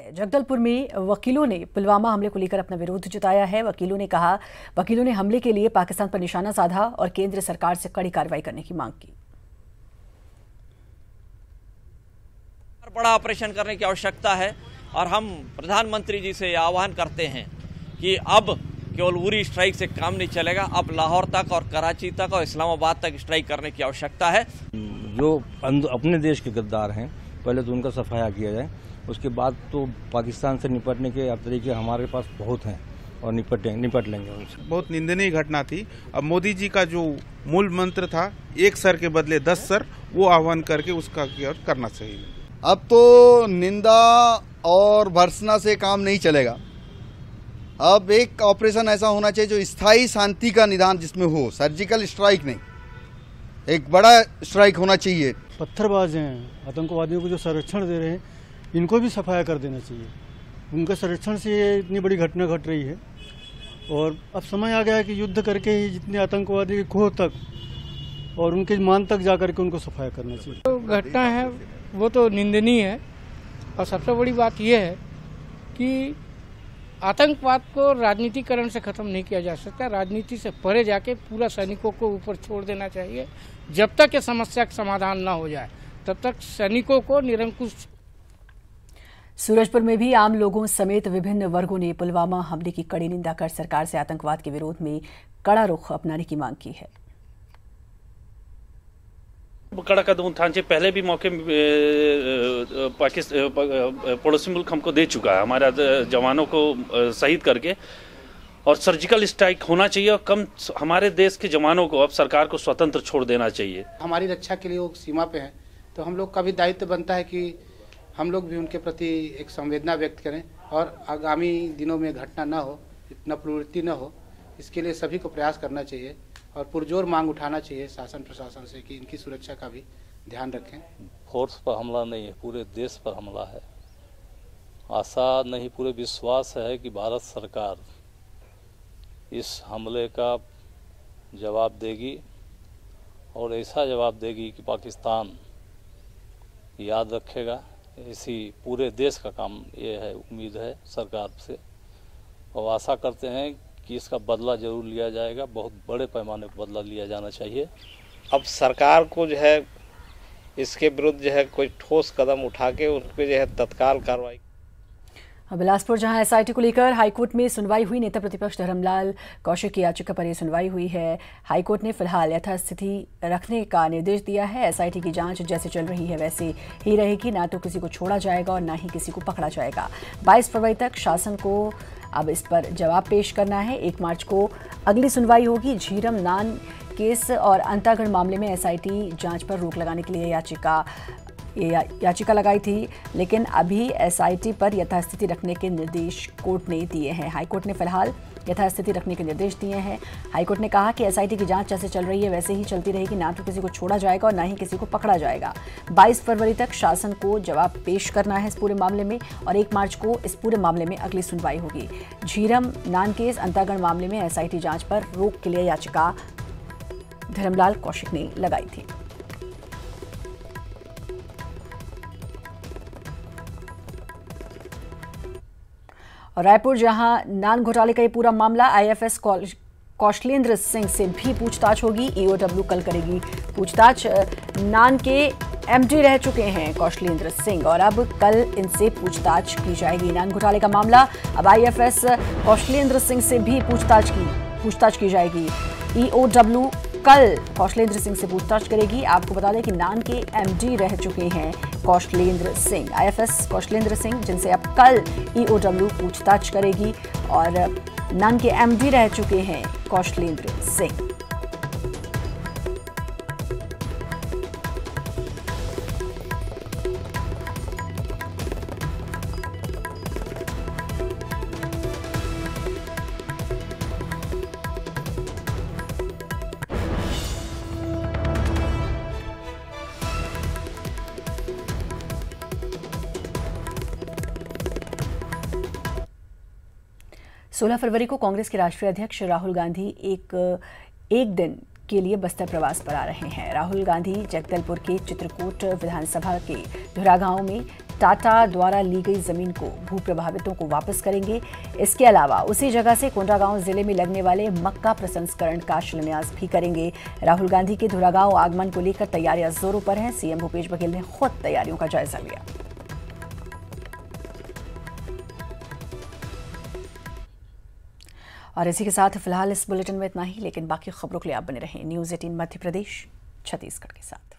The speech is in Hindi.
जगदलपुर में वकीलों ने पुलवामा हमले को लेकर अपना विरोध जताया है। वकीलों ने हमले के लिए पाकिस्तान पर निशाना साधा और केंद्र सरकार से कड़ी कार्रवाई करने की मांग की। बड़ा ऑपरेशन करने की आवश्यकता है और हम प्रधानमंत्री जी से आह्वान करते हैं कि अब केवल उरी स्ट्राइक से काम नहीं चलेगा, अब लाहौर तक और कराची तक और इस्लामाबाद तक स्ट्राइक करने की आवश्यकता है। जो अपने देश के गद्दार हैं पहले तो उनका सफाया किया जाए, उसके बाद तो पाकिस्तान से निपटने के तरीके हमारे पास बहुत हैं और निपट लेंगे उनसे। बहुत निंदनीय घटना थी। अब मोदी जी का जो मूल मंत्र था एक सर के बदले 10 सर, वो आह्वान करके उसका करना चाहिए। अब तो निंदा और भर्त्सना से काम नहीं चलेगा। अब एक ऑपरेशन ऐसा होना चाहिए जो स्थायी शांति का निदान जिसमें हो, सर्जिकल स्ट्राइक नहीं, एक बड़ा स्ट्राइक होना चाहिए। पत्थरबाज हैं, आतंकवादियों को जो संरक्षण दे रहे हैं, इनको भी सफाया कर देना चाहिए। उनके संरक्षण से ये इतनी बड़ी घटना घट रही है और अब समय आ गया है कि युद्ध करके ही जितने आतंकवादी के खोह तक और उनके मान तक जा करके उनको सफाया करना चाहिए। तो घटना है वो तो निंदनीय है और सबसे बड़ी बात यह है कि आतंकवाद को राजनीतिकरण से खत्म नहीं किया जा सकता। राजनीति से परे जाके पूरा सैनिकों को ऊपर छोड़ देना चाहिए। जब तक ये समस्या का समाधान ना हो जाए तब तक सैनिकों को निरंकुश। सूरजपुर में भी आम लोगों समेत विभिन्न वर्गों ने पुलवामा हमले की कड़ी निंदा कर सरकार से आतंकवाद के विरोध में कड़ा रुख अपनाने की मांग की है। कड़ा कदम उठाने से पहले भी मौके पाकिस्तान पड़ोसी मुल्क हमको दे चुका है, हमारे जवानों को शहीद करके, और सर्जिकल स्ट्राइक होना चाहिए और कम हमारे देश के जवानों को अब सरकार को स्वतंत्र छोड़ देना चाहिए। हमारी रक्षा के लिए वो सीमा पे हैं, तो हम लोग का भी दायित्व बनता है कि हम लोग भी उनके प्रति एक संवेदना व्यक्त करें और आगामी दिनों में घटना ना हो, इतना प्रवृत्ति न हो, इसके लिए सभी को प्रयास करना चाहिए और पुरजोर मांग उठाना चाहिए शासन प्रशासन से कि इनकी सुरक्षा का भी ध्यान रखें। फोर्स पर हमला नहीं है, पूरे देश पर हमला है। आशा नहीं, पूरे विश्वास है कि भारत सरकार इस हमले का जवाब देगी और ऐसा जवाब देगी कि पाकिस्तान याद रखेगा। इसी पूरे देश का काम ये है, उम्मीद है सरकार से, और आशा करते हैं कि इसका बदला जरूर लिया जाएगा। बहुत बड़े पैमाने पर बदला लिया जाना चाहिए। अब सरकार को जो है इसके विरुद्ध जो है कोई ठोस कदम उठा के उन पर जो है तत्काल कार्रवाई। बिलासपुर जहां एसआईटी को लेकर हाईकोर्ट में सुनवाई हुई, नेता प्रतिपक्ष धर्मलाल कौशिक की याचिका पर यह सुनवाई हुई है। हाईकोर्ट ने फिलहाल यथास्थिति रखने का निर्देश दिया है। एसआईटी की जांच जैसे चल रही है वैसे ही रहेगी, ना तो किसी को छोड़ा जाएगा और ना ही किसी को पकड़ा जाएगा। 22 फरवरी तक शासन को अब इस पर जवाब पेश करना है। 1 मार्च को अगली सुनवाई होगी। झीरम नान केस और अंतागढ़ मामले में एसआईटी जांच पर रोक लगाने के लिए याचिका लगाई थी, लेकिन अभी एसआईटी पर यथास्थिति रखने के निर्देश कोर्ट ने दिए हैं। हाईकोर्ट ने फिलहाल यथास्थिति रखने के निर्देश दिए हैं। हाईकोर्ट ने कहा कि एसआईटी की जांच जैसे चल रही है वैसे ही चलती रहेगी, ना तो किसी को छोड़ा जाएगा और ना ही किसी को पकड़ा जाएगा। 22 फरवरी तक शासन को जवाब पेश करना है इस पूरे मामले में और 1 मार्च को इस पूरे मामले में अगली सुनवाई होगी। झीरम नान केस अंतागढ़ मामले में एसआईटी जांच पर रोक के लिए याचिका धर्मलाल कौशिक ने लगाई थी। और रायपुर जहां नान घोटाले का ये पूरा मामला, आईएफएस कौशलेंद्र सिंह से भी पूछताछ होगी। ईओडब्ल्यू कल करेगी पूछताछ। नान के एमडी रह चुके हैं कौशलेंद्र सिंह और अब कल इनसे पूछताछ की जाएगी। नान घोटाले का मामला, अब आईएफएस कौशलेंद्र सिंह से भी पूछताछ की जाएगी। ईओडब्ल्यू कल कौशलेंद्र सिंह से पूछताछ करेगी। आपको बता दें कि नान के एमडी रह चुके हैं कौशलेंद्र सिंह, आईएफएस कौशलेंद्र सिंह, जिनसे अब कल ईओडब्ल्यू पूछताछ करेगी और नान के एमडी रह चुके हैं कौशलेंद्र सिंह। सोलह फरवरी को कांग्रेस के राष्ट्रीय अध्यक्ष राहुल गांधी एक दिन के लिए बस्तर प्रवास पर आ रहे हैं। राहुल गांधी जगदलपुर के चित्रकूट विधानसभा के धुरा गांव में टाटा द्वारा ली गई जमीन को भू प्रभावितों को वापस करेंगे। इसके अलावा उसी जगह से कोंडागांव जिले में लगने वाले मक्का प्रसंस्करण का शिलान्यास भी करेंगे। राहुल गांधी के धुरागांव आगमन को लेकर तैयारियां जोरों पर हैं। सीएम भूपेश बघेल ने खुद तैयारियों का जायजा लिया। और इसी के साथ फिलहाल इस बुलेटिन में इतना ही, लेकिन बाकी खबरों के लिए आप बने रहें न्यूज़ 18 मध्य प्रदेश छत्तीसगढ़ के साथ।